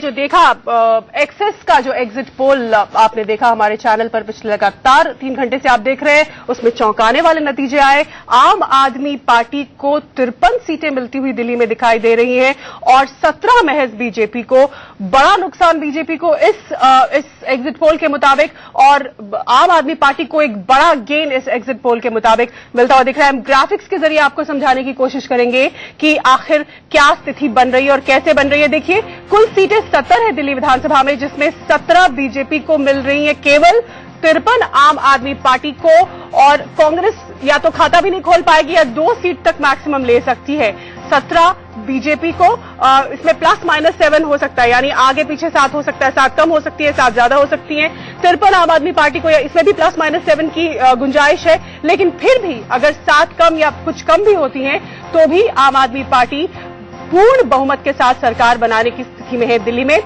जो देखा एक्सेस का जो एग्जिट पोल आपने देखा हमारे चैनल पर पिछले लगातार 3 घंटे से आप देख रहे हैं, उसमें चौंकाने वाले नतीजे आए। आम आदमी पार्टी को 53 सीटें मिलती हुई दिल्ली में दिखाई दे रही हैं और 17 महज बीजेपी को। बड़ा नुकसान बीजेपी को इस एग्जिट पोल के मुताबिक और आम आदमी पार्टी को एक बड़ा गेन इस एग्जिट पोल के मुताबिक मिलता हुआ दिख रहा है। हम ग्राफिक्स के जरिए आपको समझाने की कोशिश करेंगे कि आखिर क्या स्थिति बन रही है और कैसे बन रही है। देखिए, कुल सीटें 70 है दिल्ली विधानसभा में, जिसमें 17 बीजेपी को मिल रही है, केवल 53 आम आदमी पार्टी को, और कांग्रेस या तो खाता भी नहीं खोल पाएगी या 2 सीट तक मैक्सिमम ले सकती है। 17 बीजेपी को, इसमें +-7 हो सकता है, यानी आगे पीछे 7 हो सकता है, 7 कम हो सकती है, 7 ज्यादा हो सकती है। 53 आम आदमी पार्टी को, इसमें भी +-7 की गुंजाइश है, लेकिन फिर भी अगर 7 कम या कुछ कम भी होती हैं तो भी आम आदमी पार्टी पूर्ण बहुमत के साथ सरकार बनाने की स्थिति में है दिल्ली में।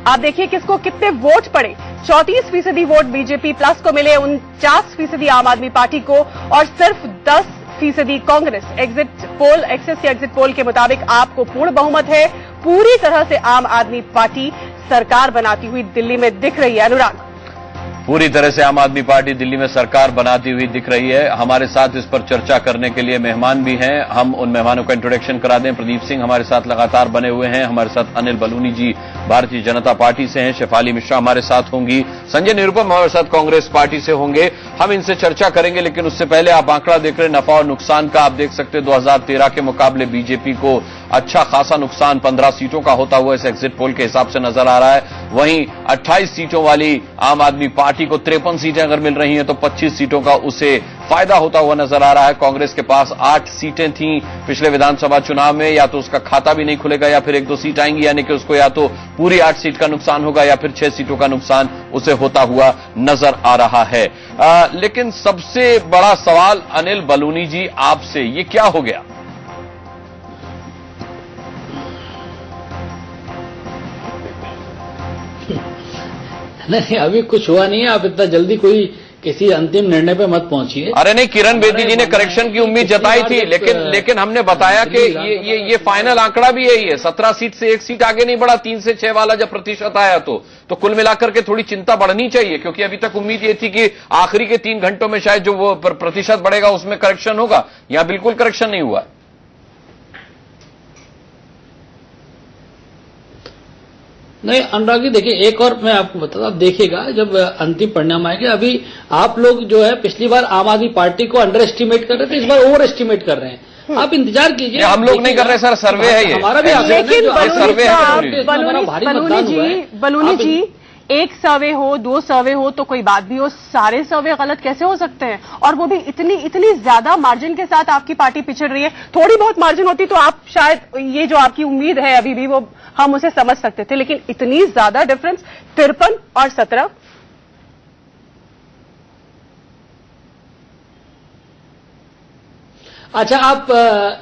आप देखिए किसको कितने वोट पड़े। 34% वोट बीजेपी प्लस को मिले, 49% आम आदमी पार्टी को और सिर्फ 10% कांग्रेस। एक्सेस के एग्जिट पोल के मुताबिक आपको पूर्ण बहुमत है। पूरी तरह से आम आदमी पार्टी सरकार बनाती हुई दिल्ली में दिख रही है। अनुराग, पूरी तरह से आम आदमी पार्टी दिल्ली में सरकार बनाती हुई दिख रही है। हमारे साथ इस पर चर्चा करने के लिए मेहमान भी हैं। हम उन मेहमानों का इंट्रोडक्शन करा दें। प्रदीप सिंह हमारे साथ लगातार बने हुए हैं। हमारे साथ अनिल बलूनी जी भारतीय जनता पार्टी से हैं। शेफाली मिश्रा हमारे साथ होंगी। संजय निरुपम हमारे साथ कांग्रेस पार्टी से होंगे। हम इनसे चर्चा करेंगे, लेकिन उससे पहले आप आंकड़ा देख रहे हैं नफा और नुकसान का। आप देख सकते हैं 2013 के मुकाबले बीजेपी को अच्छा खासा नुकसान 15 सीटों का होता हुआ इस एग्जिट पोल के हिसाब से नजर आ रहा है। वहीं 28 सीटों वाली आम आदमी पार्टी को 53 सीटें अगर मिल रही हैं तो 25 सीटों का उसे फायदा होता हुआ नजर आ रहा है। कांग्रेस के पास 8 सीटें थीं पिछले विधानसभा चुनाव में, या तो उसका खाता भी नहीं खुलेगा या फिर 1-2 सीट आएंगी, यानी कि उसको या तो पूरी 8 सीट का नुकसान होगा या फिर 6 सीटों का नुकसान उसे होता हुआ नजर आ रहा है। लेकिन सबसे बड़ा सवाल अनिल बलूनी जी आपसे, ये क्या हो गया? नहीं, अभी कुछ हुआ नहीं है। आप इतना जल्दी कोई किसी अंतिम निर्णय पे मत पहुंचिए। अरे नहीं, किरण बेदी जी ने करेक्शन की उम्मीद जताई थी, लेकिन हमने बताया कि ये फाइनल आंकड़ा भी यही है। 17 सीट से 1 सीट आगे नहीं बढ़ा। 3 से 6 वाला जब प्रतिशत आया तो कुल मिलाकर के थोड़ी चिंता बढ़नी चाहिए, क्योंकि अभी तक उम्मीद ये थी कि आखिरी के 3 घंटों में शायद जो वो प्रतिशत बढ़ेगा उसमें करेक्शन होगा। यहां बिल्कुल करेक्शन नहीं हुआ। नहीं अनुराग जी, देखिए एक और मैं आपको बताता हूं, आप देखिएगा जब अंतिम परिणाम आएंगे। अभी आप लोग जो है पिछली बार आम आदमी पार्टी को अंडर एस्टिमेट कर रहे थे, इस बार ओवर एस्टिमेट कर रहे हैं। आप इंतजार कीजिए। हम लोग नहीं कर रहे सर, सर्वे है ये। हमारा भी सर्वे है। बलूनी जी, 1 सर्वे हो, 2 सर्वे हो तो कोई बात भी हो, सारे सर्वे गलत कैसे हो सकते हैं? और वो भी इतनी ज्यादा मार्जिन के साथ आपकी पार्टी पिछड़ रही है। थोड़ी बहुत मार्जिन होती तो आप शायद ये जो आपकी उम्मीद है अभी भी वो हम उसे समझ सकते थे, लेकिन इतनी ज्यादा डिफरेंस 53 और 17। अच्छा, आप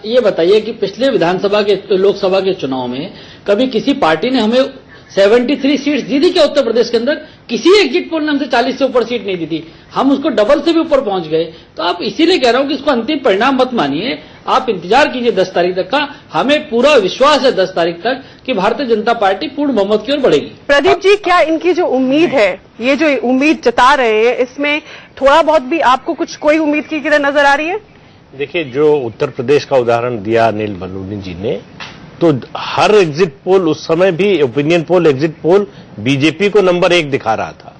ये बताइए कि पिछले विधानसभा के लोकसभा के चुनाव में कभी किसी पार्टी ने हमें 73 सीट्स दी थी क्या उत्तर प्रदेश के अंदर? किसी एग्जिट पोल ने हमसे 40 से ऊपर सीट नहीं दी थी। हम उसको डबल से भी ऊपर पहुंच गए। तो आप इसीलिए कह रहा हूं कि इसको अंतिम परिणाम मत मानिए, आप इंतजार कीजिए 10 तारीख तक का। हमें पूरा विश्वास है 10 तारीख तक कि भारतीय जनता पार्टी पूर्ण बहुमत की ओर बढ़ेगी। प्रदीप जी, क्या इनकी जो उम्मीद है, ये जो उम्मीद जता रहे हैं, इसमें थोड़ा बहुत भी आपको कोई उम्मीद की किरण नजर आ रही है? देखिए, जो उत्तर प्रदेश का उदाहरण दिया अनिल बलूनी जी ने, तो हर एग्जिट पोल उस समय भी opinion poll, exit poll BJP को नंबर 1 दिखा रहा था।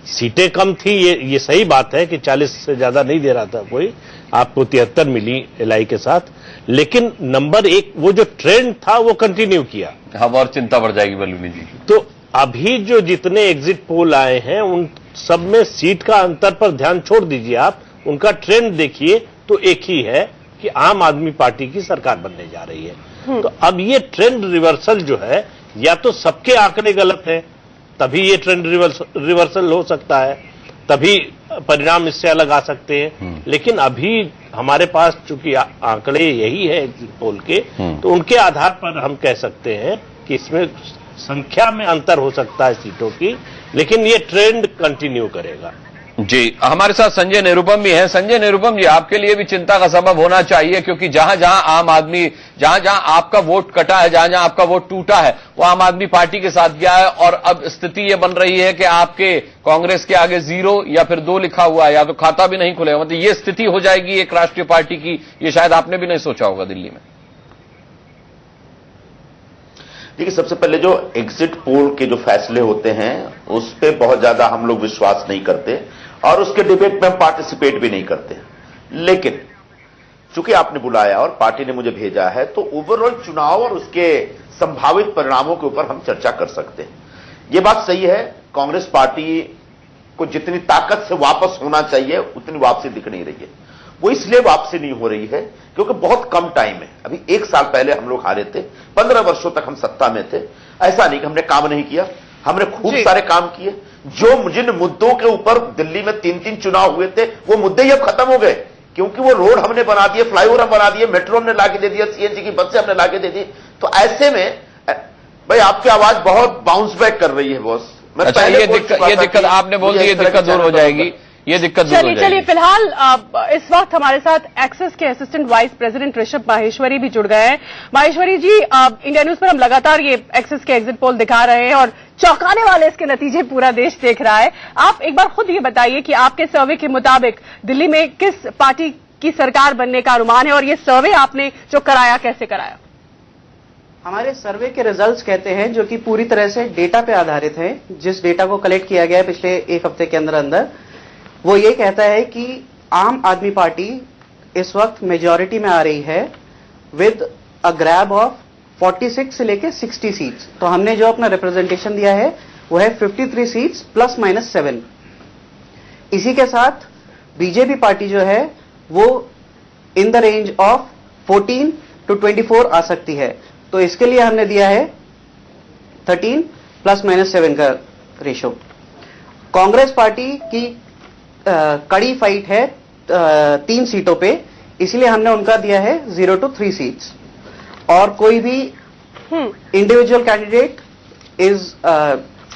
सीटें कम थी, ये सही बात है कि 40 से ज्यादा नहीं दे रहा था कोई। आपको 73 मिली एलआई के साथ, लेकिन नंबर 1 वो जो ट्रेंड था वो कंटिन्यू किया। हम और चिंता बढ़ जाएगी बलूनी जी की। तो अभी जो जितने एग्जिट पोल आए हैं उन सब में सीट का अंतर पर ध्यान छोड़ दीजिए, आप उनका ट्रेंड देखिए तो एक ही है कि आम आदमी पार्टी की सरकार बनने जा रही है। तो अब ये ट्रेंड रिवर्सल जो है, या तो सबके आंकड़े गलत हैं तभी ये ट्रेंड रिवर्सल हो सकता है, तभी परिणाम इससे अलग आ सकते हैं। लेकिन अभी हमारे पास चूंकि आंकड़े यही है एग्जिट पोल के, तो उनके आधार पर हम कह सकते हैं कि इसमें संख्या में अंतर हो सकता है सीटों की, लेकिन ये ट्रेंड कंटिन्यू करेगा। जी, हमारे साथ संजय निरुपम भी हैं। संजय निरुपम जी, आपके लिए भी चिंता का सबब होना चाहिए, क्योंकि जहां जहां आम आदमी, जहां जहां आपका वोट कटा है, जहां जहां आपका वोट टूटा है, वो आम आदमी पार्टी के साथ गया है, और अब स्थिति ये बन रही है कि आपके कांग्रेस के आगे 0 या फिर 2 लिखा हुआ है, या तो खाता भी नहीं खुलेगा। मतलब ये स्थिति हो जाएगी एक राष्ट्रीय पार्टी की, ये शायद आपने भी नहीं सोचा होगा दिल्ली में। देखिए, सबसे पहले जो एग्जिट पोल के जो फैसले होते हैं उस पर बहुत ज्यादा हम लोग विश्वास नहीं करते, और उसके डिबेट में हम पार्टिसिपेट भी नहीं करते। लेकिन चूंकि आपने बुलाया और पार्टी ने मुझे भेजा है, तो ओवरऑल चुनाव और उसके संभावित परिणामों के ऊपर हम चर्चा कर सकते हैं। यह बात सही है, कांग्रेस पार्टी को जितनी ताकत से वापस होना चाहिए उतनी वापसी दिख नहीं रही है। वो इसलिए वापसी नहीं हो रही है क्योंकि बहुत कम टाइम है। अभी 1 साल पहले हम लोग हारे थे, 15 वर्षों तक हम सत्ता में थे। ऐसा नहीं कि हमने काम नहीं किया, हमने खूब सारे काम किए। जिन मुद्दों के ऊपर दिल्ली में 3-3 चुनाव हुए थे, वो मुद्दे ही अब खत्म हो गए, क्योंकि वो रोड हमने बना दिए, फ्लाईओवर हम बना दिए, मेट्रो हमने लाके दे दिया, सीएनजी की बसें हमने लाके दे दी। तो ऐसे में भाई आपकी आवाज बहुत बाउंस बैक कर रही है बॉस। अच्छा, ये दिक्कत आपने बोल दी, ये दिक्कत दूर हो जाएगी, ये दिक्कत दूर हो जाएगी। चलिए फिलहाल इस वक्त हमारे साथ एक्सिस के assistant vice president Rishabh Maheshwari भी जुड़ गए हैं। माहेश्वरी जी, इंडिया न्यूज पर हम लगातार ये एक्सिस के एग्जिट पोल दिखा रहे हैं और चौंकाने वाले इसके नतीजे पूरा देश देख रहा है। आप एक बार खुद ये बताइए कि आपके सर्वे के मुताबिक दिल्ली में किस पार्टी की सरकार बनने का अनुमान है, और ये सर्वे आपने जो कराया कैसे कराया? हमारे सर्वे के रिजल्ट्स कहते हैं, जो कि पूरी तरह से डेटा पे आधारित है, जिस डेटा को कलेक्ट किया गया है पिछले 1 हफ्ते के अंदर अंदर, वो ये कहता है कि आम आदमी पार्टी इस वक्त मेजॉरिटी में आ रही है विद अ ग्रैब ऑफ 46 से लेके 60 सीट्स। तो हमने जो अपना रिप्रेजेंटेशन दिया है वो है 53 सीट्स ±7। इसी के साथ बीजेपी पार्टी जो है वो in the range of 14 to 24 आ सकती है। तो इसके लिए हमने दिया है 13 ±7 का रेशो। कांग्रेस पार्टी की कड़ी फाइट है 3 सीटों पे, इसलिए हमने उनका दिया है 0 to 3 सीट्स। और कोई भी इंडिविजुअल कैंडिडेट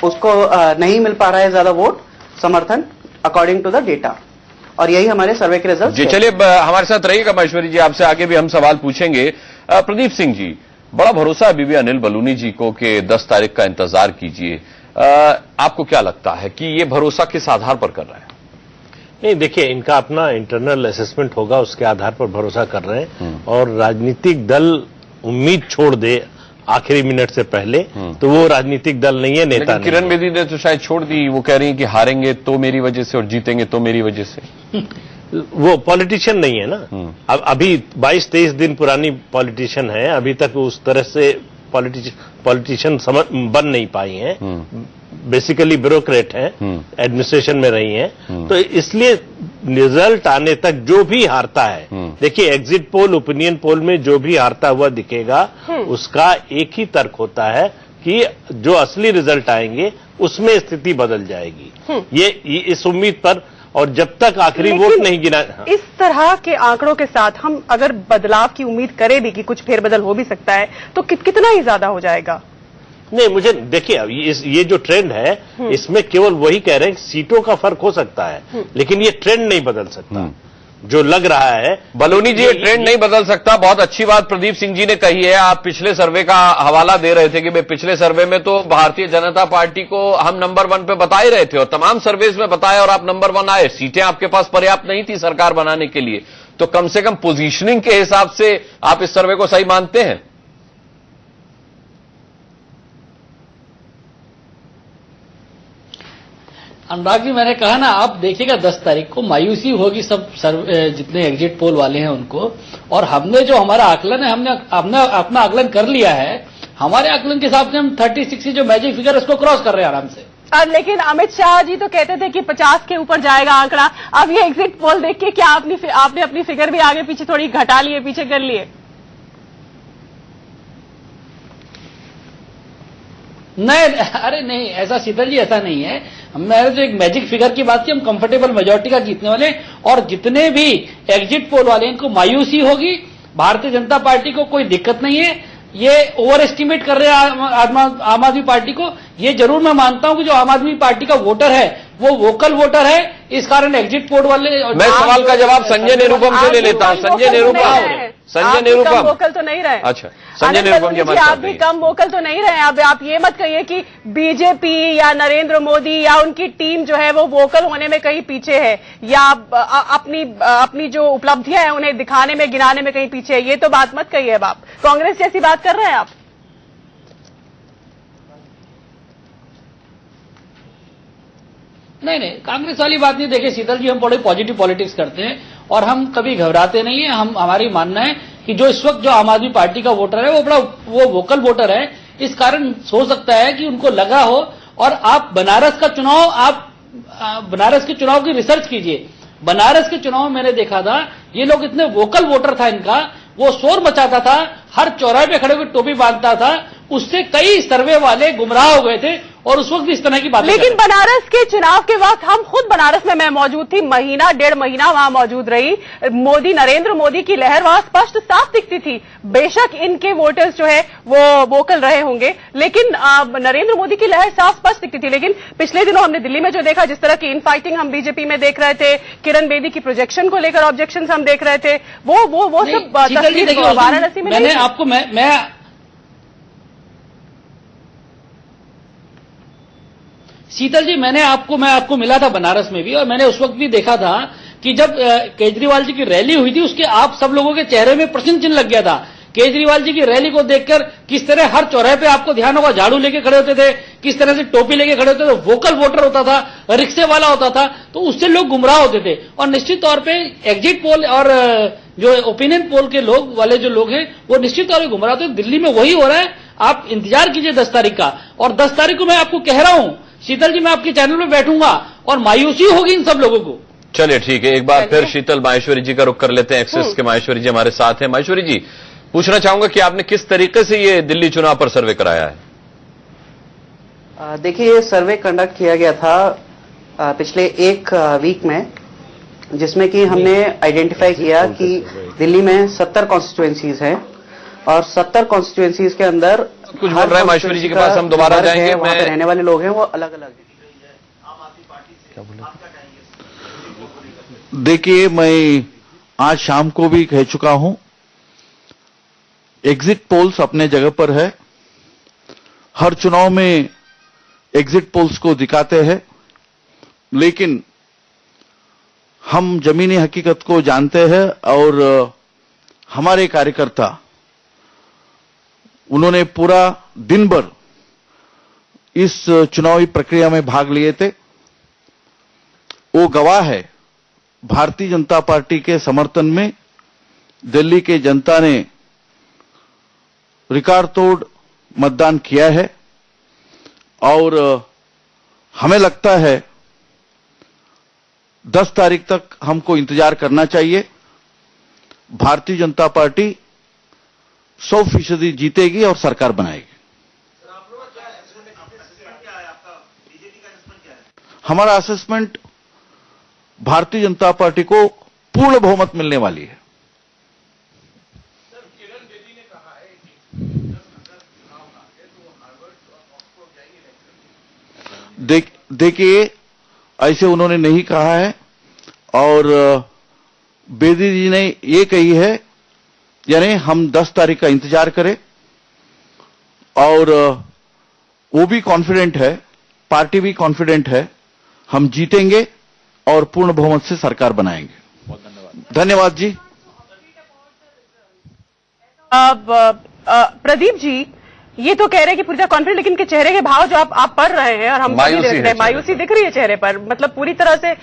उसको नहीं मिल पा रहा है ज्यादा वोट समर्थन अकॉर्डिंग टू द डेटा, और यही हमारे सर्वे के रिजल्ट। जी, चलिए हमारे साथ रहिएगा माहेश्वरी जी, आपसे आगे भी हम सवाल पूछेंगे। प्रदीप सिंह जी, बड़ा भरोसा है बीबी अनिल बलूनी जी को कि 10 तारीख का इंतजार कीजिए। आपको क्या लगता है कि ये भरोसा किस आधार पर कर रहे हैं? नहीं, देखिए, इनका अपना इंटरनल असेसमेंट होगा, उसके आधार पर भरोसा कर रहे हैं। और राजनीतिक दल उम्मीद छोड़ दे आखिरी मिनट से पहले, तो वो राजनीतिक दल नहीं है, नेता नहीं। किरण बेदी ने तो शायद छोड़ दी, वो कह रही है कि हारेंगे तो मेरी वजह से और जीतेंगे तो मेरी वजह से। वो पॉलिटिशियन नहीं है ना। अब अभी 22-23 दिन पुरानी पॉलिटिशियन है, अभी तक उस तरह से पॉलिटिशियन बन नहीं पाई हैं। बेसिकली ब्यूरोक्रेट हैं, एडमिनिस्ट्रेशन में रही हैं। तो इसलिए रिजल्ट आने तक जो भी हारता है, देखिए एग्जिट पोल, ओपिनियन पोल में जो भी हारता हुआ दिखेगा, उसका एक ही तर्क होता है कि जो असली रिजल्ट आएंगे उसमें स्थिति बदल जाएगी। ये इस उम्मीद पर, और जब तक आखिरी वोट नहीं गिना। इस तरह के आंकड़ों के साथ हम अगर बदलाव की उम्मीद करें भी कि कुछ फेरबदल हो भी सकता है, तो कितना ही ज्यादा हो जाएगा? नहीं, मुझे देखिए, ये जो ट्रेंड है, इसमें केवल वही कह रहे हैं, सीटों का फर्क हो सकता है, लेकिन ये ट्रेंड नहीं बदल सकता जो लग रहा है। बलूनी जी, ये ट्रेंड नहीं बदल सकता। बहुत अच्छी बात प्रदीप सिंह जी ने कही है। आप पिछले सर्वे का हवाला दे रहे थे कि भाई पिछले सर्वे में तो भारतीय जनता पार्टी को हम नंबर 1 पे बता ही रहे थे, और तमाम सर्वेज में बताया, और आप नंबर 1 आए। सीटें आपके पास पर्याप्त नहीं थी सरकार बनाने के लिए, तो कम से कम पोजीशनिंग के हिसाब से आप इस सर्वे को सही मानते हैं? अनुराग जी, मैंने कहा ना, आप देखिएगा 10 तारीख को मायूसी होगी सब जितने एग्जिट पोल वाले हैं उनको। और हमने जो हमारा आकलन है, हमने अपना आकलन कर लिया है। हमारे आकलन के हिसाब से हम 36 जो मैजिक फिगर उसको क्रॉस कर रहे हैं आराम से। लेकिन अमित शाह जी तो कहते थे कि 50 के ऊपर जाएगा आंकड़ा। अब ये एग्जिट पोल देख के क्या आपने अपनी फिगर भी आगे पीछे थोड़ी घटा लिए, पीछे कर लिए? नहीं, अरे नहीं, ऐसा शीतल जी, ऐसा नहीं है। मैंने जो एक मैजिक फिगर की बात की, हम कंफर्टेबल मेजॉरिटी का जीतने वाले, और जितने भी एग्जिट पोल वाले इनको मायूसी होगी। भारतीय जनता पार्टी को कोई दिक्कत नहीं है, ये ओवर एस्टिमेट कर रहे हैं आम आदमी पार्टी को। ये जरूर मैं मानता हूं कि जो आम आदमी पार्टी का वोटर है वो वोकल वोटर है, इस कारण एग्जिट पोल वाले। मैं सवाल का जवाब संजय निरुपम से ले लेता हूं। संजय निरुपम वोकल तो नहीं रहे। अच्छा, संजय निरुपम जी हमारे साथ आप भी कम वोकल तो नहीं रहे। अब आप ये मत कहिए कि बीजेपी या नरेंद्र मोदी या उनकी टीम जो है वो वोकल होने में कहीं पीछे है, या अपनी जो उपलब्धियां हैं उन्हें दिखाने में, गिनाने में कहीं पीछे है। ये तो बात मत कहिए। अब आप कांग्रेस जैसी बात कर रहे हैं आप। नहीं, कांग्रेस वाली बात नहीं। देखिए शीतल जी, हम बड़े पॉजिटिव पॉलिटिक्स करते हैं और हम कभी घबराते नहीं है। हमारी मानना है कि जो इस वक्त जो आम आदमी पार्टी का वोटर है वो वोकल वोटर है। इस कारण हो सकता है कि उनको लगा हो। और आप बनारस के चुनाव की रिसर्च कीजिए। बनारस के चुनाव में मैंने देखा था, ये लोग इतने वोकल वोटर था इनका, वो शोर मचाता था, हर चौराहे पे खड़े हुए टोपी बांधता था, उससे कई सर्वे वाले गुमराह हो गए थे और उस वक्त इस तरह की बातें। लेकिन बनारस के चुनाव के वक्त हम खुद बनारस में मैं मौजूद थी, महीना 1.5 महीना वहां मौजूद रही। नरेंद्र मोदी की लहर वहां स्पष्ट साफ दिखती थी। बेशक इनके वोटर्स जो है वो वोकल रहे होंगे, लेकिन नरेंद्र मोदी की लहर साफ स्पष्ट दिखती थी। लेकिन पिछले दिनों हमने दिल्ली में जो देखा, जिस तरह की इनफाइटिंग हम बीजेपी में देख रहे थे, किरण बेदी की प्रोजेक्शन को लेकर ऑब्जेक्शन हम देख रहे थे, वो सब तस्वीर वाराणसी में मैंने आपको शीतल जी, मैं आपको मिला था बनारस में भी, और मैंने उस वक्त भी देखा था कि जब केजरीवाल जी की रैली हुई थी, उसके आप सब लोगों के चेहरे में प्रश्न चिन्ह लग गया था। केजरीवाल जी की रैली को देखकर किस तरह हर चौराहे पे आपको ध्यान होगा झाड़ू लेके खड़े होते थे, किस तरह से टोपी लेके खड़े होते थे, वोकल वोटर होता था, रिक्शे वाला होता था, तो उससे लोग गुमराह होते थे। और निश्चित तौर पे एग्जिट पोल और जो ओपिनियन पोल के जो लोग हैं वो निश्चित तौर पर गुमराह होते हैं। दिल्ली में वही हो रहा है। आप इंतजार कीजिए 10 तारीख का, और 10 तारीख को मैं आपको कह रहा हूं शीतल जी, मैं आपके चैनल में बैठूंगा और मायूसी होगी इन सब लोगों को। चलिए ठीक है, एक बार फिर शीतल माहेश्वरी जी का रुख कर लेते हैं। एक्सिस के माहेश्वरी जी हमारे साथ हैं। माहेश्वरी जी, पूछना चाहूंगा कि आपने किस तरीके से ये दिल्ली चुनाव पर सर्वे कराया है? देखिए, ये सर्वे कंडक्ट किया गया था पिछले एक वीक में, जिसमें कि हमने आइडेंटिफाई किया कि दिल्ली में 70 कॉन्स्टिट्यूएंसीज हैं और 70 कॉन्स्टिट्यूएंसीज के अंदर कुछ बोल रहे हैं माहेश्वरी जी के पास, हम दोबारा जाएंगे। वहां पे रहने वाले लोग हैं वो अलग अलग हैं। देखिए, मैं आज शाम को भी कह चुका हूं, एग्जिट पोल्स अपने जगह पर है। हर चुनाव में एग्जिट पोल्स को दिखाते हैं, लेकिन हम जमीनी हकीकत को जानते हैं और हमारे कार्यकर्ता उन्होंने पूरा दिन भर इस चुनावी प्रक्रिया में भाग लिए थे। वो गवाह है, भारतीय जनता पार्टी के समर्थन में दिल्ली के जनता ने रिकॉर्ड तोड़ मतदान किया है। और हमें लगता है 10 तारीख तक हमको इंतजार करना चाहिए। भारतीय जनता पार्टी 100% जीतेगी और सरकार बनाएगी। हमारा असेसमेंट, भारतीय जनता पार्टी को पूर्ण बहुमत मिलने वाली है। देखिए, ऐसे उन्होंने नहीं कहा है, और बेदी जी ने ये कही है, यानी हम 10 तारीख का इंतजार करें। और वो भी कॉन्फिडेंट है, पार्टी भी कॉन्फिडेंट है, हम जीतेंगे और पूर्ण बहुमत से सरकार बनाएंगे। बहुत धन्यवाद। धन्यवाद जी। अब प्रदीप जी, ये तो कह रहे हैं कि पूरी तरह कॉन्फिडेंट, लेकिन के चेहरे के भाव जो आप पढ़ रहे हैं और हम मायूसी दिख रही है चेहरे पर, मतलब पूरी तरह से।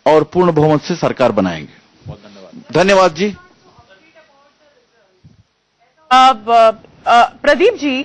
और पूर्ण बहुमत से सरकार बनाएंगे। बहुत धन्यवाद। धन्यवाद जी। अब प्रदीप जी,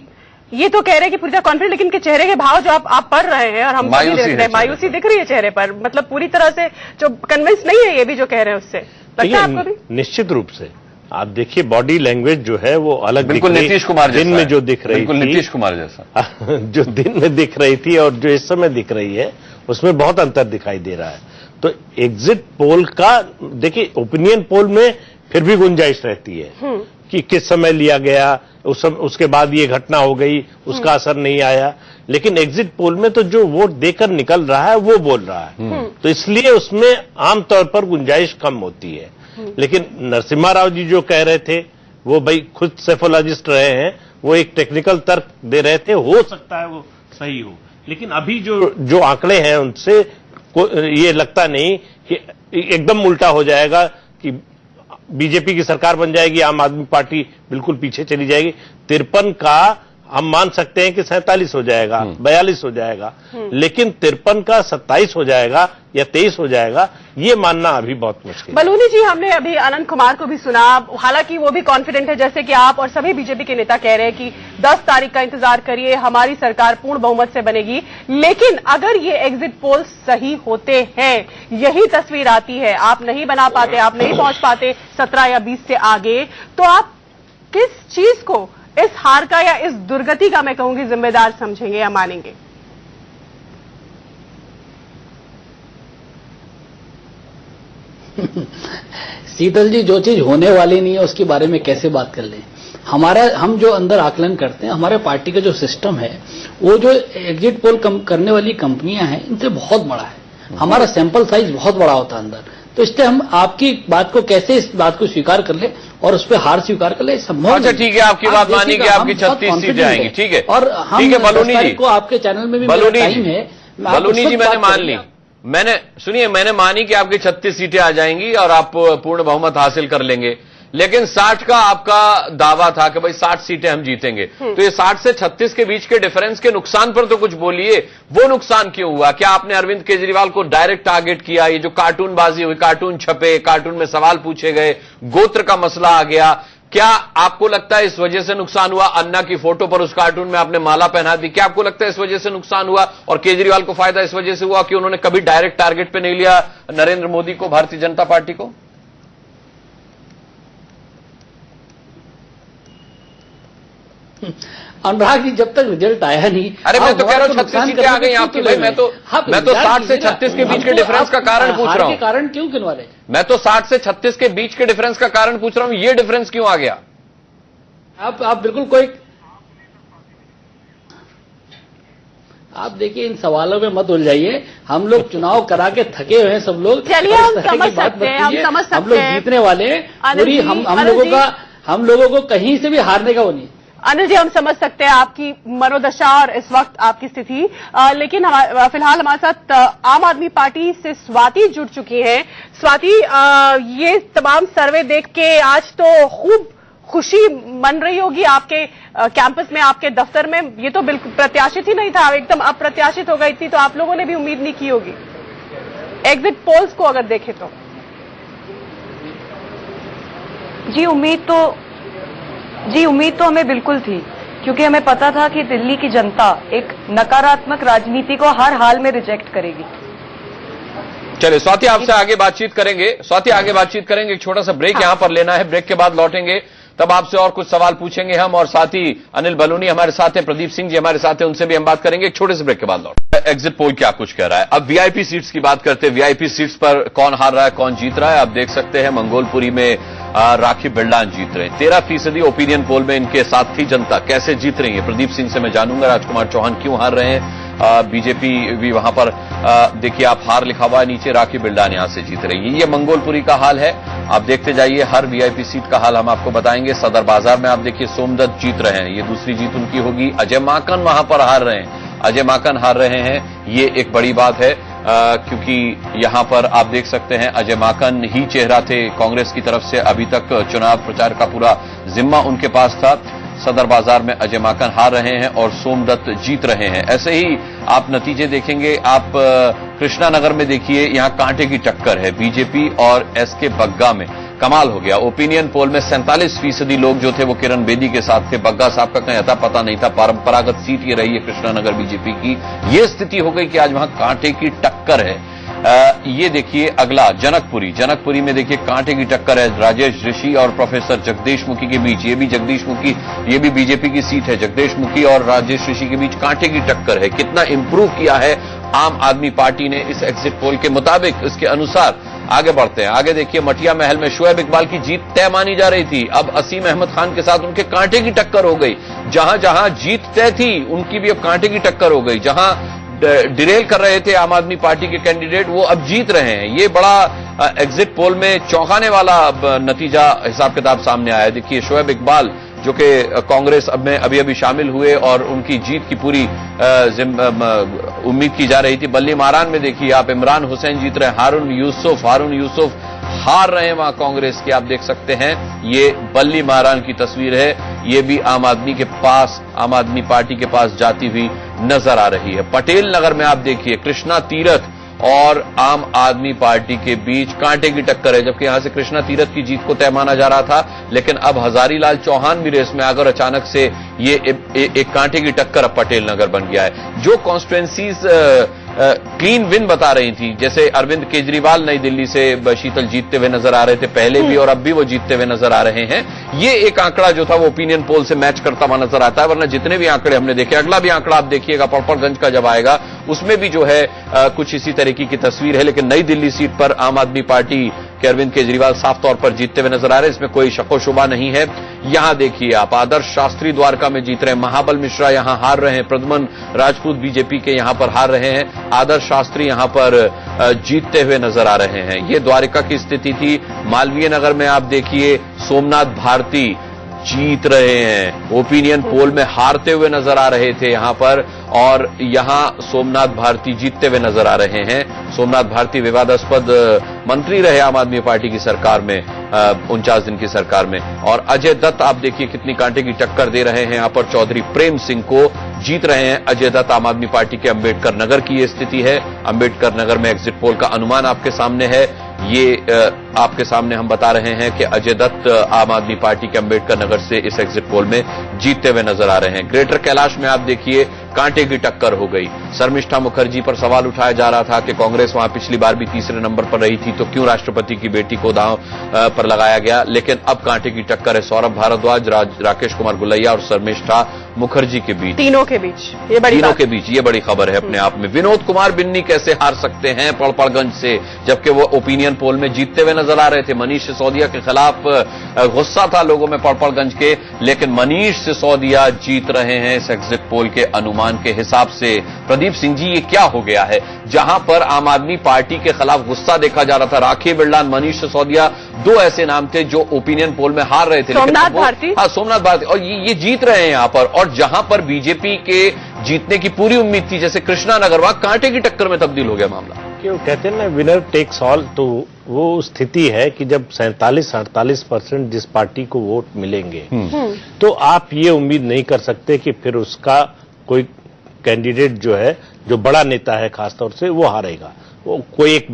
ये तो कह रहे हैं कि पूरी तरह कॉन्फिडेंट, लेकिन के चेहरे के भाव जो आप पढ़ रहे हैं और हम मायूसी दिख रही है चेहरे पर, मतलब पूरी तरह से जो कन्विंस नहीं है ये भी जो कह रहे हैं उससे। लगता है आपको भी? निश्चित रूप से आप देखिए, बॉडी लैंग्वेज जो है वो अलग, बिल्कुल नीतीश कुमार दिन में जो दिख रही थी, नीतीश कुमार जैसा जो दिन में दिख रही थी और जो इस समय दिख रही है, उसमें बहुत अंतर दिखाई दे रहा है। तो एग्जिट पोल का देखिए, ओपिनियन पोल में फिर भी गुंजाइश रहती है कि किस समय लिया गया, उसके बाद ये घटना हो गई, उसका असर नहीं आया। लेकिन एग्जिट पोल में तो जो वोट देकर निकल रहा है वो बोल रहा है, तो इसलिए उसमें आमतौर पर गुंजाइश कम होती है। लेकिन नरसिम्हा राव जी जो कह रहे थे, वो भाई खुद सेफोलॉजिस्ट रहे हैं, वो एक टेक्निकल तर्क दे रहे थे, हो सकता है वो सही हो, लेकिन अभी जो आंकड़े हैं उनसे ये लगता नहीं कि एकदम उल्टा हो जाएगा कि बीजेपी की सरकार बन जाएगी, आम आदमी पार्टी बिल्कुल पीछे चली जाएगी। 53 का हम मान सकते हैं कि 47 हो जाएगा, 42 हो जाएगा, लेकिन 53 का 27 हो जाएगा या 23 हो जाएगा, ये मानना अभी बहुत मुश्किल है। बलूनी जी, हमने अभी अनंत कुमार को भी सुना, हालांकि वो भी कॉन्फिडेंट है जैसे कि आप और सभी बीजेपी के नेता कह रहे हैं कि 10 तारीख का इंतजार करिए, हमारी सरकार पूर्ण बहुमत से बनेगी। लेकिन अगर ये एग्जिट पोल सही होते हैं, यही तस्वीर आती है, आप नहीं बना पाते, आप नहीं पहुंच पाते 17 या 20 से आगे, तो आप किस चीज को इस हार का या इस दुर्गति का मैं कहूंगी जिम्मेदार समझेंगे या मानेंगे? शीतल जी, जो चीज होने वाली नहीं है उसके बारे में कैसे बात कर लें? हम जो अंदर आकलन करते हैं, हमारे पार्टी का जो सिस्टम है, वो जो एग्जिट पोल करने वाली कंपनियां हैं, इनसे बहुत बड़ा है। हमारा सैंपल साइज बहुत बड़ा होता है अंदर, तो इसलिए हम आपकी बात को कैसे इस बात को स्वीकार कर ले और उस पर हार स्वीकार कर ले, संभव। अच्छा ठीक है, आपकी बात मानी कि आपकी 36 सीटें आएंगी, ठीक है। और हम ठीक है बलूनी जी को आपके चैनल में भी टाइम है, बलूनी जी मैंने मान ली, मैंने मानी कि आपकी 36 सीटें आ जाएंगी और आप पूर्ण बहुमत हासिल कर लेंगे, लेकिन 60 का आपका दावा था कि भाई 60 सीटें हम जीतेंगे। तो ये 60 से 36 के बीच के डिफरेंस के नुकसान पर तो कुछ बोलिए, वो नुकसान क्यों हुआ? क्या आपने अरविंद केजरीवाल को डायरेक्ट टारगेट किया? ये जो कार्टूनबाजी हुई, कार्टून छपे, कार्टून में सवाल पूछे गए, गोत्र का मसला आ गया, क्या आपको लगता है इस वजह से नुकसान हुआ? अन्ना की फोटो पर उस कार्टून में आपने माला पहना दी, क्या आपको लगता है इस वजह से नुकसान हुआ? और केजरीवाल को फायदा इस वजह से हुआ कि उन्होंने कभी डायरेक्ट टारगेट पे नहीं लिया नरेंद्र मोदी को, भारतीय जनता पार्टी को? अनुराग जी, जब तक रिजल्ट आया नहीं, अरे मैं तो कह रहा हूं 36 सीटें आ गई आपकी, भाई मैं तो 60 से 36 के बीच के डिफरेंस का कारण पूछ रहा हूं। कारण क्यों गिनवा रहे? मैं तो 60 से 36 के बीच के डिफरेंस का कारण पूछ रहा हूं, ये डिफरेंस क्यों आ गया? आप बिल्कुल कोई, आप देखिए इन सवालों में मत उलझाइए। हम लोग चुनाव करा के थके हुए हैं सब लोग। चलिए हम समझ सकते हैं, हम लोग जीतने वाले, पूरी हम लोगों को कहीं से भी हारने का वो नहीं। अनिल जी, हम समझ सकते हैं आपकी मनोदशा और इस वक्त आपकी स्थिति, लेकिन फिलहाल हमारे साथ आम आदमी पार्टी से स्वाति जुड़ चुकी हैं। स्वाति, ये तमाम सर्वे देख के आज तो खूब खुशी मन रही होगी आपके कैंपस में, आपके दफ्तर में। ये तो बिल्कुल प्रत्याशित ही नहीं था, एकदम अप्रत्याशित हो गई थी, तो आप लोगों ने भी उम्मीद नहीं की होगी एग्जिट पोल्स को अगर देखें तो। जी उम्मीद तो हमें बिल्कुल थी, क्योंकि हमें पता था कि दिल्ली की जनता एक नकारात्मक राजनीति को हर हाल में रिजेक्ट करेगी। चलिए स्वाति, आपसे आगे बातचीत करेंगे। स्वाति, आगे बातचीत करेंगे, एक छोटा सा ब्रेक यहां पर लेना है, ब्रेक के बाद लौटेंगे, तब आपसे और कुछ सवाल पूछेंगे हम, और साथ ही अनिल बलूनी हमारे साथ हैं, प्रदीप सिंह जी हमारे साथ हैं, उनसे भी हम बात करेंगे। एक छोटे से ब्रेक के बाद लौट। एग्जिट पोल क्या कुछ कह रहा है? अब वीआईपी सीट्स की बात करते हैं। वीआईपी सीट्स पर कौन हार रहा है, कौन जीत रहा है? आप देख सकते हैं मंगोलपुरी में राखी बिल्डान जीत रहे हैं। 13% ओपिनियन पोल में इनके साथी जनता कैसे जीत रही है, प्रदीप सिंह से मैं जानूंगा। राजकुमार चौहान क्यों हार रहे हैं? बीजेपी भी वहां पर देखिए, आप हार लिखा हुआ है नीचे, राखी बिल्डान यहां से जीत रही है। ये मंगोलपुरी का हाल है, आप देखते जाइए, हर वीआईपी सीट का हाल हम आपको बताएंगे। सदर बाजार में आप देखिए सोमदत्त जीत रहे हैं, ये दूसरी जीत उनकी होगी। अजय माकन वहां पर हार रहे हैं, अजय माकन हार रहे हैं, ये एक बड़ी बात है, क्योंकि यहां पर आप देख सकते हैं अजय माकन ही चेहरा थे कांग्रेस की तरफ से, अभी तक चुनाव प्रचार का पूरा जिम्मा उनके पास था। सदर बाजार में अजय माकन हार रहे हैं और सोमदत्त जीत रहे हैं। ऐसे ही आप नतीजे देखेंगे, आप कृष्णानगर में देखिए, यहां कांटे की टक्कर है बीजेपी और एसके बग्गा में। कमाल हो गया, ओपिनियन पोल में 47% लोग जो थे वो किरण बेदी के साथ थे। बग्गा साहब का कहीं अता पता नहीं था, परंपरागत सीट ये रही है कृष्णानगर बीजेपी की। ये स्थिति हो गई कि आज वहां कांटे की टक्कर है। ये देखिए अगला जनकपुरी में देखिए कांटे की टक्कर है राजेश ऋषि और प्रोफेसर जगदीश मुखी के बीच। ये भी जगदीश मुखी, ये भी बीजेपी की सीट है। जगदीश मुखी और राजेश ऋषि के बीच कांटे की टक्कर है। कितना इंप्रूव किया है आम आदमी पार्टी ने इस एग्जिट पोल के मुताबिक, इसके अनुसार आगे बढ़ते हैं। आगे देखिए, मटिया महल में शोएब इकबाल की जीत तय मानी जा रही थी। अब असीम अहमद खान के साथ उनके कांटे की टक्कर हो गई। जहां जहां जीत तय थी, उनकी भी अब कांटे की टक्कर हो गई। जहां डिरेल कर रहे थे आम आदमी पार्टी के कैंडिडेट, वो अब जीत रहे हैं। ये बड़ा एग्जिट पोल में चौंकाने वाला नतीजा हिसाब किताब सामने आया। देखिए, शोएब इकबाल जो कि कांग्रेस में अभी अभी शामिल हुए और उनकी जीत की पूरी उम्मीद की जा रही थी। बल्ली मारान में देखिए आप, इमरान हुसैन जीत रहे हैं। हारून यूसुफ हार रहे हैं वहां कांग्रेस के, आप देख सकते हैं। ये बल्ली मारान की तस्वीर है। ये भी आम आदमी पार्टी के पास जाती हुई नजर आ रही है। पटेल नगर में आप देखिए, कृष्णा तीरथ और आम आदमी पार्टी के बीच कांटे की टक्कर है। जबकि यहां से कृष्णा तीरथ की जीत को तय माना जा रहा था, लेकिन अब हजारीलाल चौहान भी रेस में आकर अचानक से ये एक कांटे की टक्कर अब पटेल नगर बन गया है। जो कॉन्स्टिट्युएंसीज क्लीन विन बता रही थी, जैसे अरविंद केजरीवाल नई दिल्ली से शीतल जीतते हुए नजर आ रहे थे पहले भी, और अब भी वो जीतते हुए नजर आ रहे हैं। ये एक आंकड़ा जो था वो ओपिनियन पोल से मैच करता हुआ नजर आता है, वरना जितने भी आंकड़े हमने देखे, अगला भी आंकड़ा आप देखिएगा पड़पड़गंज का जब आएगा, उसमें भी जो है कुछ इसी तरीके की तस्वीर है। लेकिन नई दिल्ली सीट पर आम आदमी पार्टी के अरविंद केजरीवाल साफ तौर पर जीतते हुए नजर आ रहे हैं, इसमें कोई शको शुबा नहीं है। यहां देखिए आप, आदर्श शास्त्री द्वारका में जीत रहे हैं, महाबल मिश्रा यहां हार रहे हैं, प्रद्युमन राजपूत बीजेपी के यहां पर हार रहे हैं, आदर्श शास्त्री यहां पर जीतते हुए नजर आ रहे हैं। ये द्वारका की स्थिति थी। मालवीय नगर में आप देखिए, सोमनाथ भारती जीत रहे हैं, ओपिनियन पोल में हारते हुए नजर आ रहे थे यहां पर, और यहां सोमनाथ भारती जीतते हुए नजर आ रहे हैं। सोमनाथ भारती विवादास्पद मंत्री रहे आम आदमी पार्टी की सरकार में, 49 दिन की सरकार में। और अजय दत्त आप देखिए कितनी कांटे की टक्कर दे रहे हैं यहां पर, चौधरी प्रेम सिंह को जीत रहे हैं अजय दत्त आम आदमी पार्टी के। अंबेडकर नगर की यह स्थिति है। अंबेडकर नगर में एग्जिट पोल का अनुमान आपके सामने है। ये आपके सामने हम बता रहे हैं कि अजय दत्त आम आदमी पार्टी के अंबेडकर नगर से इस एग्जिट पोल में जीतते हुए नजर आ रहे हैं। ग्रेटर कैलाश में आप देखिए कांटे की टक्कर हो गई। शर्मिष्ठा मुखर्जी पर सवाल उठाया जा रहा था कि कांग्रेस वहां पिछली बार भी तीसरे नंबर पर रही थी, तो क्यों राष्ट्रपति की बेटी को दांव पर लगाया गया। लेकिन अब कांटे की टक्कर है सौरभ भारद्वाज, राकेश कुमार गुलैया और शर्मिष्ठा मुखर्जी के बीच, तीनों के बीच ये बड़ी खबर है अपने आप में। विनोद कुमार बिन्नी कैसे हार सकते हैं पड़पड़गंज से, जबकि वो ओपिनियन पोल में जीतते हुए नजर आ रहे थे। मनीष सिसोदिया के खिलाफ गुस्सा था लोगों में पड़पड़गंज के, लेकिन मनीष सिसोदिया जीत रहे हैं इस एग्जिट पोल के अनुमान के हिसाब से। प्रदीप सिंह जी, ये क्या हो गया है? जहां पर आम आदमी पार्टी के खिलाफ गुस्सा देखा जा रहा था, राखी बिरला, मनीष सिसोदिया, दो ऐसे नाम थे जो ओपिनियन पोल में हार रहे थे, सोमनाथ भारती, हाँ सोमनाथ भारती, और ये जीत रहे हैं यहां पर। और जहां पर बीजेपी के जीतने की पूरी उम्मीद थी, जैसे कृष्णा नगर, वहां कांटे की टक्कर में तब्दील हो गया मामला। क्यों कहते हैं ना, विनर टेक्स ऑल, तो वो स्थिति है कि जब 47-48% जिस पार्टी को वोट मिलेंगे, तो आप ये उम्मीद नहीं कर सकते कि फिर उसका कोई कैंडिडेट जो है, जो बड़ा नेता है खासतौर से, वो हारेगा। वो कोई एक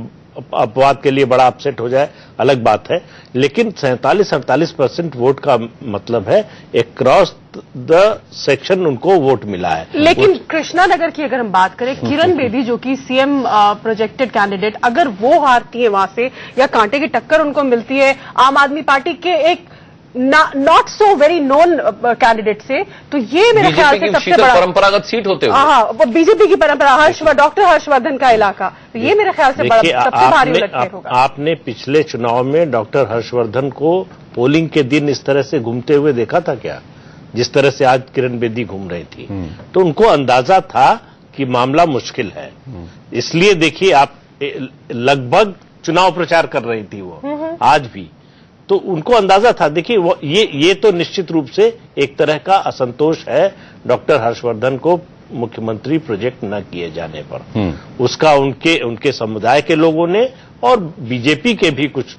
अपवाद के लिए बड़ा अपसेट हो जाए अलग बात है, लेकिन 47-48% वोट का मतलब है अक्रॉस द सेक्शन उनको वोट मिला है। लेकिन कृष्णा नगर की अगर हम बात करें, किरण बेदी जो कि सीएम प्रोजेक्टेड कैंडिडेट, अगर वो हारती है वहां से या कांटे की टक्कर उनको मिलती है आम आदमी पार्टी के एक not so very known candidate से, तो ये मेरे ख्याल से सबसे बड़ा परंपरागत सीट होते हुए, हाँ, वो बीजेपी की परंपरा, डॉक्टर हर्षवर्धन का इलाका, तो ये मेरे ख्याल से सबसे भारी उलटफेर होगा। आपने पिछले चुनाव में डॉक्टर हर्षवर्धन को पोलिंग के दिन इस तरह से घूमते हुए देखा था क्या, जिस तरह से आज किरण बेदी घूम रही थी? तो उनको अंदाजा था कि मामला मुश्किल है। इसलिए देखिए आप, लगभग चुनाव प्रचार कर रही थी वो आज भी, तो उनको अंदाजा था। देखिए वो ये तो निश्चित रूप से एक तरह का असंतोष है डॉक्टर हर्षवर्धन को मुख्यमंत्री प्रोजेक्ट न किए जाने पर। उसका उनके समुदाय के लोगों ने और बीजेपी के भी कुछ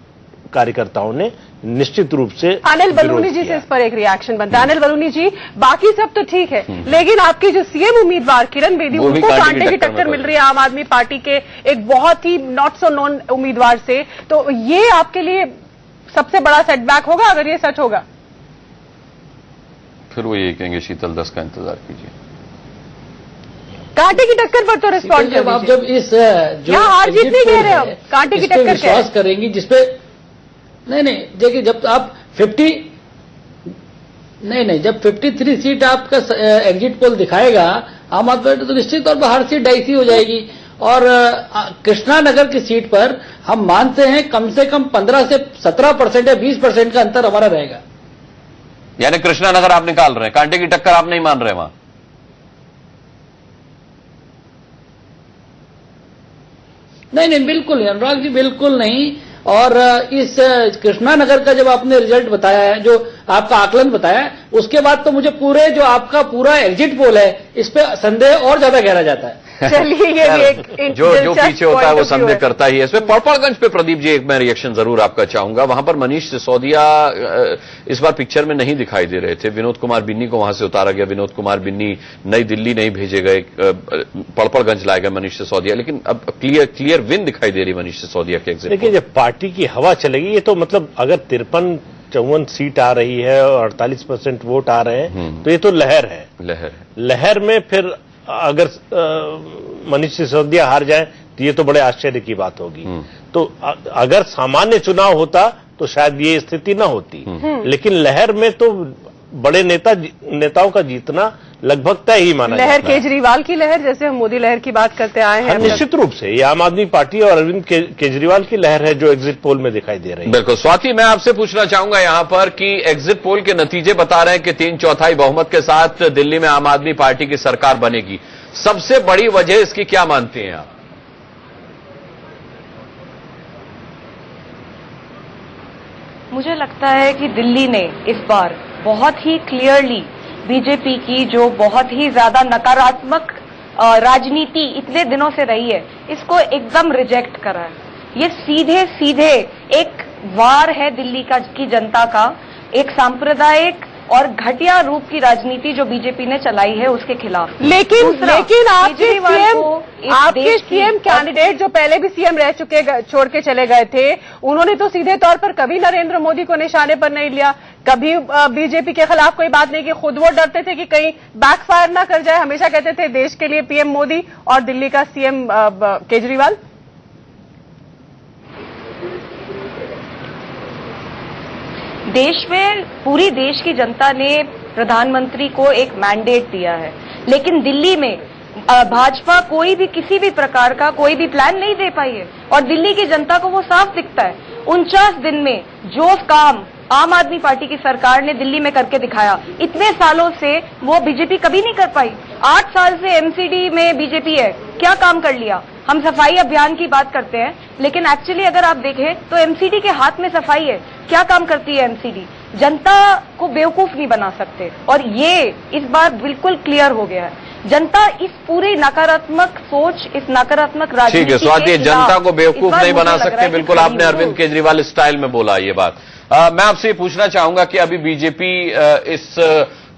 कार्यकर्ताओं ने निश्चित रूप से। अनिल बलूनी जी से इस पर एक रिएक्शन बनता है। अनिल बलूनी जी, बाकी सब तो ठीक है, लेकिन आपकी जो सीएम उम्मीदवार किरण बेदी, उनको कांटे की टक्कर मिल रही है आम आदमी पार्टी के एक बहुत ही नॉट सो नोन उम्मीदवार से, तो ये आपके लिए सबसे बड़ा सेटबैक होगा अगर ये सच होगा? फिर वो ये कहेंगे शीतल 10 का इंतजार कीजिए। कांटे की टक्कर पर तो रिस्पॉन्ड जब आप जब इस जो हार जीत नहीं कह रहे हो, कांटे की टक्कर विश्वास करेंगी जिसपे नहीं देखिए, जब आप 53 सीट आपका एग्जिट पोल दिखाएगा आम आदमी पार्टी, तो निश्चित तौर पर हर सीट डाइसी हो जाएगी। और कृष्णा नगर की सीट पर हम मानते हैं कम से कम 15 से 17% या 20% का अंतर हमारा रहेगा। यानी कृष्णा नगर आप निकाल रहे हैं, कांटे की टक्कर आप नहीं मान रहे वहां? नहीं, बिल्कुल नहीं अनुराग जी, बिल्कुल नहीं। और इस कृष्णा नगर का जब आपने रिजल्ट बताया है, जो आपका आकलन बताया है, उसके बाद तो मुझे पूरे जो आपका पूरा एग्जिट पोल है इस पे संदेह और ज्यादा गहरा जाता है। चलिए ये भी एक जो पीछे होता है वो संदेह करता ही है। इसमें पड़पड़गंज पे प्रदीप जी एक मैं रिएक्शन जरूर आपका चाहूंगा। वहां पर मनीष सिसोदिया इस बार पिक्चर में नहीं दिखाई दे रहे थे, विनोद कुमार बिन्नी को वहां से उतारा गया, विनोद कुमार बिन्नी नई दिल्ली नहीं भेजे गए, पड़पड़गंज लाए गए मनीष सिसोदिया, लेकिन अब क्लियर विन दिखाई दे रही मनीष सिसोदिया के एग्जिट। देखिए जब पार्टी की हवा चलेगी, ये तो मतलब अगर 53-54 सीट आ रही है और 48% वोट आ रहे हैं तो ये तो लहर है। लहर में फिर अगर मनीष सिसोदिया हार जाए तो ये तो बड़े आश्चर्य की बात होगी। तो अगर सामान्य चुनाव होता तो शायद ये स्थिति ना होती, लेकिन लहर में तो बड़े नेताओं का जीतना लगभग तय ही माना लहर जाता है। केजरीवाल की लहर, जैसे हम मोदी लहर की बात करते आए हैं। निश्चित रूप से ये आम आदमी पार्टी और अरविंद केजरीवाल की लहर है जो एग्जिट पोल में दिखाई दे रही है। बिल्कुल। स्वाति, मैं आपसे पूछना चाहूंगा यहां पर कि एग्जिट पोल के नतीजे बता रहे हैं कि 3/4 बहुमत के साथ दिल्ली में आम आदमी पार्टी की सरकार बनेगी। सबसे बड़ी वजह इसकी क्या मानते हैं आप? मुझे लगता है कि दिल्ली ने इस बार बहुत ही क्लियरली बीजेपी की जो बहुत ही ज्यादा नकारात्मक राजनीति इतने दिनों से रही है, इसको एकदम रिजेक्ट करा है। ये सीधे एक वार है दिल्ली की जनता का, एक सांप्रदायिक और घटिया रूप की राजनीति जो बीजेपी ने चलाई है उसके खिलाफ। लेकिन आपके सीएम कैंडिडेट जो पहले भी सीएम रह चुके, छोड़ के चले गए थे, उन्होंने तो सीधे तौर पर कभी नरेंद्र मोदी को निशाने पर नहीं लिया, कभी बीजेपी के खिलाफ कोई बात नहीं की। खुद वो डरते थे कि कहीं बैकफायर ना कर जाए, हमेशा कहते थे देश के लिए पीएम मोदी और दिल्ली का सीएम केजरीवाल। देश में पूरी देश की जनता ने प्रधानमंत्री को एक मैंडेट दिया है, लेकिन दिल्ली में भाजपा कोई भी किसी भी प्रकार का कोई भी प्लान नहीं दे पाई है और दिल्ली की जनता को वो साफ दिखता है। 49 दिन में जो काम आम आदमी पार्टी की सरकार ने दिल्ली में करके दिखाया, इतने सालों से वो बीजेपी कभी नहीं कर पाई। 8 साल से एमसीडी में बीजेपी है, क्या काम कर लिया? हम सफाई अभियान की बात करते हैं, लेकिन एक्चुअली अगर आप देखें तो एमसीडी के हाथ में सफाई है। क्या काम करती है एमसीडी? जनता को बेवकूफ नहीं बना सकते, और ये इस बार बिल्कुल क्लियर हो गया है। जनता इस पूरी नकारात्मक सोच, इस नकारात्मक राजनीति, ठीक है स्वाति, जनता को बेवकूफ नहीं बना सकते, बिल्कुल आपने अरविंद केजरीवाल स्टाइल में बोला ये बात। मैं आपसे ये पूछना चाहूंगा कि अभी बीजेपी इस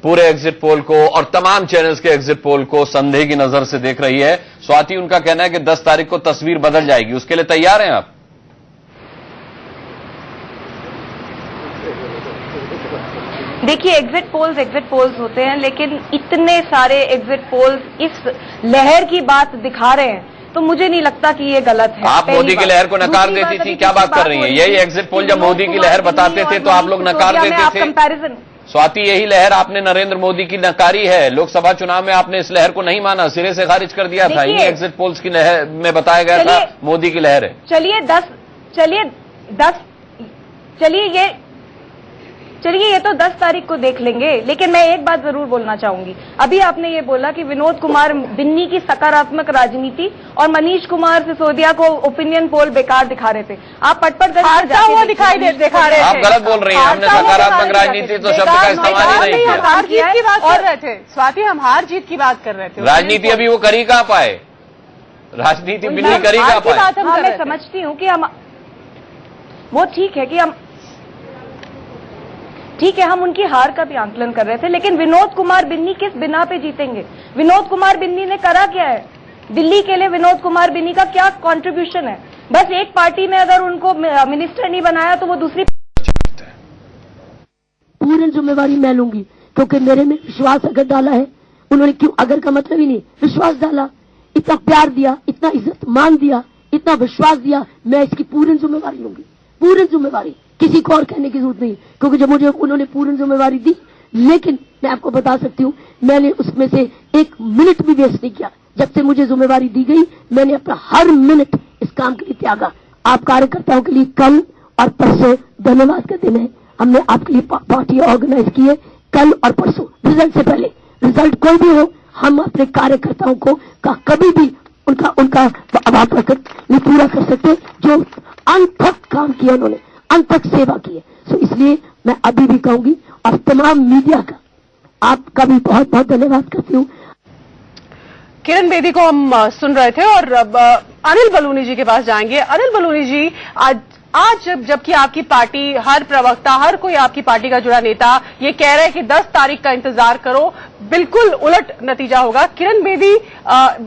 पूरे एग्जिट पोल को और तमाम चैनल्स के एग्जिट पोल को संदेह की नजर से देख रही है। स्वाति, उनका कहना है कि 10 तारीख को तस्वीर बदल जाएगी, उसके लिए तैयार हैं आप? देखिए, एग्जिट पोल्स होते हैं, लेकिन इतने सारे एग्जिट पोल्स इस लहर की बात दिखा रहे हैं तो मुझे नहीं लगता कि ये गलत है। आप मोदी की लहर को नकार देती थी, क्या बात कर रही हैं? यही एग्जिट पोल जब मोदी की लहर बताते थे तो आप लोग नकार देते थे। कंपैरिजन स्वाति, यही लहर आपने नरेंद्र मोदी की नकारी है। लोकसभा चुनाव में आपने इस लहर को नहीं माना, सिरे से खारिज कर दिया था। ये एग्जिट पोल्स की लहर में बताया गया था मोदी की लहर है। चलिए ये तो 10 तारीख को देख लेंगे, लेकिन मैं एक बात जरूर बोलना चाहूंगी। अभी आपने ये बोला कि विनोद कुमार बिन्नी की सकारात्मक राजनीति और मनीष कुमार सिसोदिया को ओपिनियन पोल बेकार दिखा रहे थे। आप पटपट दिखा रहे थे। आप गलत बोल रही हैं। हमने सकारात्मक राजनीति तो शब्द का इस्तेमाल ही नहीं किया। हार जीत की बात कर रहे थे स्वाति, हम हार जीत की बात कर रहे थे। राजनीति अभी वो करी कहां पाए, राजनीति बिन्नी करी कहां पाए। मैं समझती हूँ कि हम वो ठीक है, हम उनकी हार का भी आंकलन कर रहे थे, लेकिन विनोद कुमार बिन्नी किस बिना पे जीतेंगे? विनोद कुमार बिन्नी ने करा क्या है दिल्ली के लिए? विनोद कुमार बिन्नी का क्या कंट्रीब्यूशन है? बस एक पार्टी में अगर उनको मिनिस्टर नहीं बनाया तो वो दूसरी पूरी जिम्मेवारी मैं लूंगी, क्योंकि मेरे में विश्वास अगर डाला है उन्होंने, क्यों अगर का मतलब ही नहीं, विश्वास डाला, इतना प्यार दिया, इतना इज्जत मान दिया, इतना विश्वास दिया, मैं इसकी पूरी जिम्मेवारी लूंगी। पूरी जिम्मेवारी, किसी को और कहने की जरूरत नहीं, क्योंकि जब मुझे उन्होंने पूर्ण जिम्मेवारी दी, लेकिन मैं आपको बता सकती हूँ मैंने उसमें से 1 मिनट भी वेस्ट नहीं किया। जब से मुझे जिम्मेवारी दी गई मैंने अपना हर मिनट इस काम के लिए त्यागा। आप कार्यकर्ताओं के लिए कल और परसों धन्यवाद का दिन है। हमने आपके लिए पार्टी ऑर्गेनाइज की है कल और परसों रिजल्ट से पहले। रिजल्ट कोई भी हो, हम अपने कार्यकर्ताओं को कभी भी उनका अभाव नहीं पूरा कर सकते जो अंत तक काम किया, उन्होंने अंत तक सेवा की है। तो इसलिए मैं अभी भी कहूंगी और तमाम मीडिया का आपका भी बहुत बहुत धन्यवाद करती हूँ। किरण बेदी को हम सुन रहे थे और अब अनिल बलूनी जी के पास जाएंगे। अनिल बलूनी जी, आज जबकि आपकी पार्टी, हर प्रवक्ता, हर कोई आपकी पार्टी का जुड़ा नेता ये कह रहा है कि 10 तारीख का इंतजार करो, बिल्कुल उलट नतीजा होगा। किरण बेदी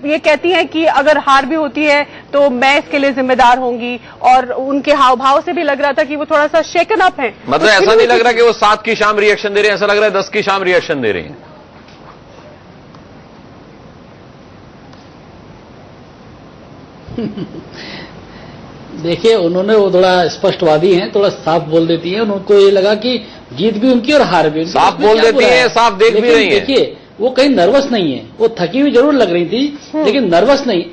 ये कहती हैं कि अगर हार भी होती है तो मैं इसके लिए जिम्मेदार होंगी और उनके हाव भाव से भी लग रहा था कि वो थोड़ा सा शेकन अप है। मतलब तो ऐसा नहीं लग रहा कि वो 7 की शाम रिएक्शन दे रहे हैं, ऐसा लग रहा है 10 की शाम रिएक्शन दे रही हैं। देखिए, उन्होंने वो थोड़ा स्पष्टवादी हैं, थोड़ा साफ बोल देती हैं। उनको ये लगा कि जीत भी उनकी और हार भी उनकी। साफ बोल देती है, साफ देख भी रही है। देखिए, वो कहीं नर्वस नहीं है, वो थकी हुई जरूर लग रही थी लेकिन नर्वस नहीं।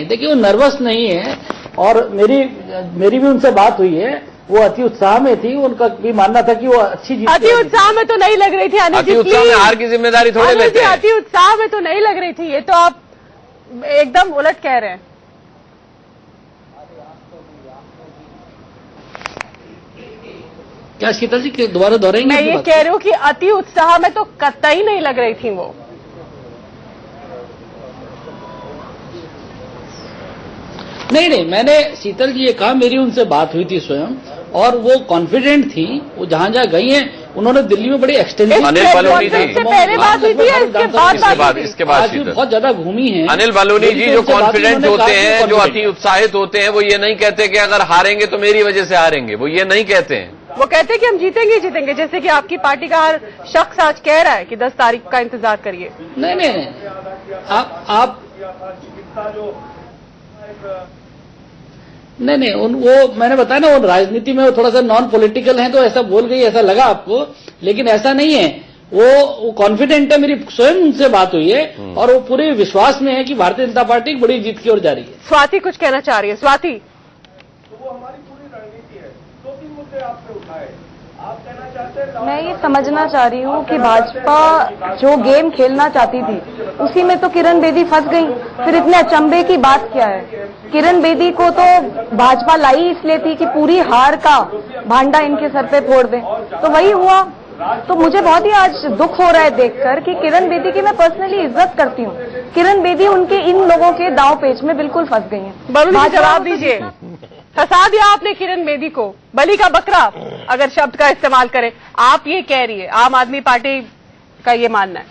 देखिए वो नर्वस नहीं है। और मेरी भी उनसे बात हुई है, वो अति उत्साह में थी। उनका भी मानना था कि वो अच्छी जीत। अति उत्साह में तो नहीं लग रही थी अनिल जी, अति उत्साह में हार की जिम्मेदारी थोड़े लेते हैं। अति उत्साह में तो नहीं लग रही थी, ये तो आप एकदम उलट कह रहे हैं। क्या शीतल जी दोबारा दोहराएंगे? मैं ये कह रही हूँ कि अति उत्साह में तो कतई नहीं लग रही थी वो। नहीं, मैंने शीतल जी ये कहा, मेरी उनसे बात हुई थी स्वयं और वो कॉन्फिडेंट थी। वो जहां गई हैं, उन्होंने दिल्ली में बड़ी एक्सटेंसिव अनिल बलूनी जी से पहले बात हुई थी, इसके बाद बहुत ज्यादा घूमी है। अनिल बलूनी जी जो कॉन्फिडेंट होते हैं, जो अति उत्साहित होते हैं, वो ये नहीं कहते कि अगर हारेंगे तो मेरी वजह से हारेंगे, वो ये नहीं कहते हैं। वो कहते हैं कि हम जीतेंगे जीतेंगे, जैसे कि आपकी पार्टी का हर शख्स आज कह रहा है कि 10 तारीख का इंतजार करिए। नहीं, आप नहीं, वो मैंने बताया ना, वो राजनीति में वो थोड़ा सा नॉन पॉलिटिकल है, तो ऐसा बोल गई, ऐसा लगा आपको, लेकिन ऐसा नहीं है। वो कॉन्फिडेंट है। मेरी स्वयं उनसे बात हुई है और वो पूरे विश्वास में है कि भारतीय जनता पार्टी एक बड़ी जीत की ओर जा रही है। स्वाति कुछ कहना चाह रही है। स्वाति, मैं ये समझना चाह रही हूँ कि भाजपा जो गेम खेलना चाहती थी उसी में तो किरण बेदी फंस गई। फिर इतने अचंभे की बात क्या है? किरण बेदी को तो भाजपा लाई इसलिए थी कि पूरी हार का भांडा इनके सर पे फोड़ दे, तो वही हुआ। तो मुझे बहुत ही आज दुख हो रहा है देखकर कि किरण बेदी की मैं पर्सनली इज्जत करती हूँ, किरण बेदी उनके इन लोगों के दांव पेच में बिल्कुल फंस गई हैं। जवाब दीजिए, फंसा दिया आपने किरण बेदी को, बलि का बकरा अगर शब्द का इस्तेमाल करें। आप ये कह रही है, आम आदमी पार्टी का ये मानना है।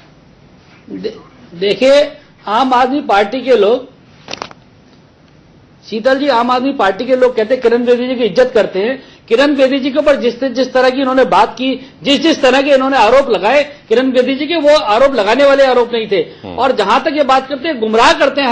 देखिए, आम आदमी पार्टी के लोग, शीतल जी, आम आदमी पार्टी के लोग कहते हैं किरण बेदी जी की इज्जत करते हैं। किरण बेदी जी के ऊपर जिस तरह की इन्होंने बात की, जिस तरह के इन्होंने आरोप लगाए किरण बेदी जी के, वो आरोप लगाने वाले आरोप नहीं थे। और जहां तक ये बात करते हैं, गुमराह करते हैं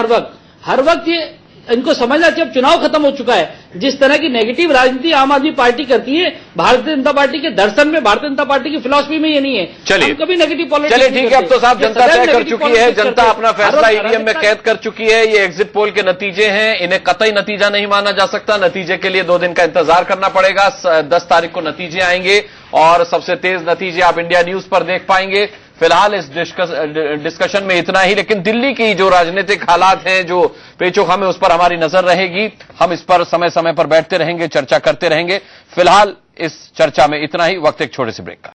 हर वक्त ये इनको समझना चाहिए। अब चुनाव खत्म हो चुका है। जिस तरह की नेगेटिव राजनीति आम आदमी पार्टी करती है, भारतीय जनता पार्टी के दर्शन में, भारतीय जनता पार्टी की फिलॉसफी में ये नहीं है। चलिए, कभी नेगेटिव पॉलिटिक्स। चलिए ठीक है, अब तो साहब जनता तय कर चुकी है, जनता अपना फैसला ईवीएम में कैद कर चुकी है। ये एग्जिट पोल के नतीजे हैं, इन्हें कतई नतीजा नहीं माना जा सकता। नतीजे के लिए 2 दिन का इंतजार करना पड़ेगा। 10 तारीख को नतीजे आएंगे और सबसे तेज नतीजे आप इंडिया न्यूज पर देख पाएंगे। फिलहाल इस डिस्कशन में इतना ही, लेकिन दिल्ली की जो राजनीतिक हालात हैं, जो पेचोखम है, उस पर हमारी नजर रहेगी। हम इस पर समय समय पर बैठते रहेंगे, चर्चा करते रहेंगे। फिलहाल इस चर्चा में इतना ही। वक्त एक छोटे से ब्रेक का।